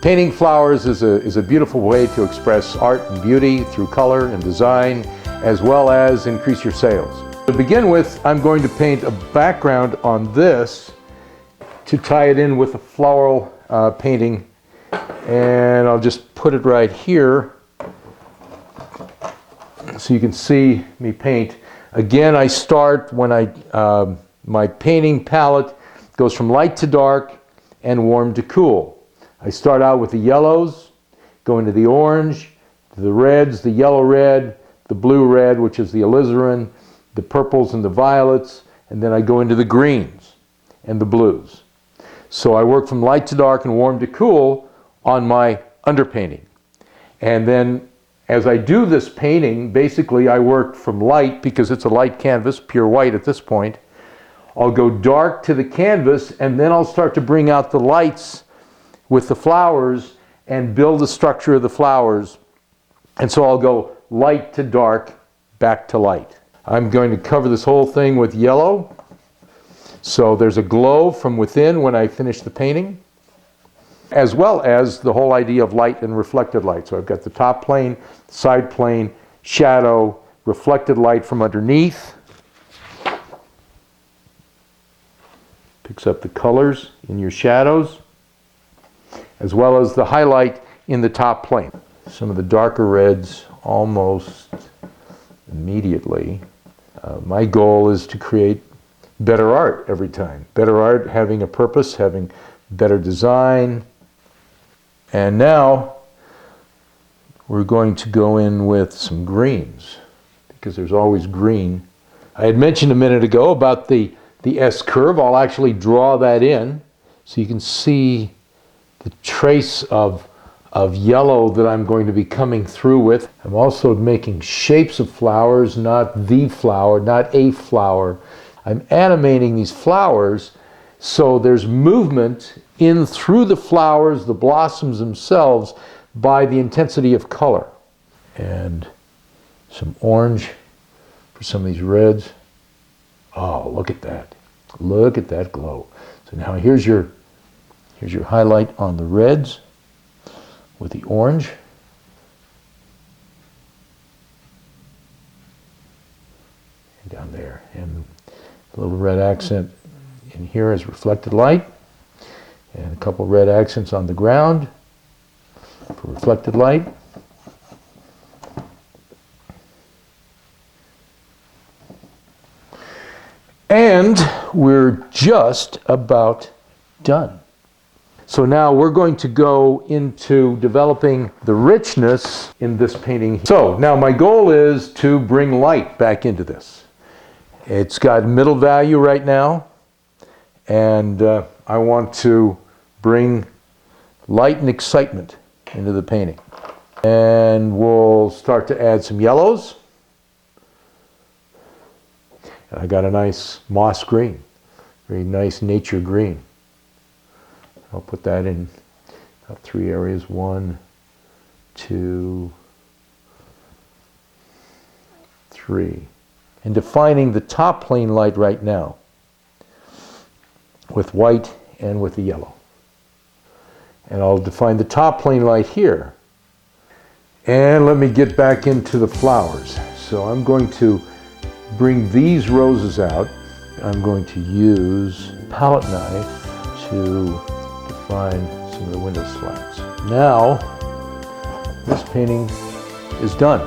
Painting flowers is a beautiful way to express art and beauty through color and design, as well as increase your sales. To begin with, I'm going to paint a background on this to tie it in with a floral painting, and I'll just put it right here so you can see me paint. Again, I start when my painting palette goes from light to dark and warm to cool. I start out with the yellows, go into the orange, the reds, the yellow red, the blue red, which is the alizarin, the purples and the violets, and then I go into the greens and the blues. So I work from light to dark and warm to cool on my underpainting. And then as I do this painting, basically I work from light, because it's a light canvas, pure white at this point. I'll go dark to the canvas, and then I'll start to bring out the lights with the flowers and build the structure of the flowers. And so I'll go light to dark, back to light. I'm going to cover this whole thing with yellow, so there's a glow from within when I finish the painting, as well as the whole idea of light and reflected light. So I've got the top plane, side plane, shadow, reflected light from underneath. Picks up the colors in your shadows, as well as the highlight in the top plane. Some of the darker reds almost immediately. My goal is to create better art every time. Better art having a purpose, having better design. And now we're going to go in with some greens, because there's always green. I had mentioned a minute ago about the S-curve. I'll actually draw that in so you can see the trace of yellow that I'm going to be coming through with. I'm also making shapes of flowers, not the flower, not a flower. I'm animating these flowers so there's movement in through the flowers, the blossoms themselves, by the intensity of color. And some orange for some of these reds. Oh, look at that. Look at that glow. So now here's your highlight on the reds with the orange. And down there. And a little red accent in here is reflected light. And a couple red accents on the ground for reflected light. And we're just about done. So now we're going to go into developing the richness in this painting. So now my goal is to bring light back into this. It's got middle value right now, and I want to bring light and excitement into the painting. And we'll start to add some yellows. And I got a nice moss green, very nice nature green. I'll put that in about 3 areas. 1, 2, 3. And defining the top plane light right now with white and with the yellow. And I'll define the top plane light here. And let me get back into the flowers. So I'm going to bring these roses out. I'm going to use a palette knife to define some of the window slats. Now, this painting is done.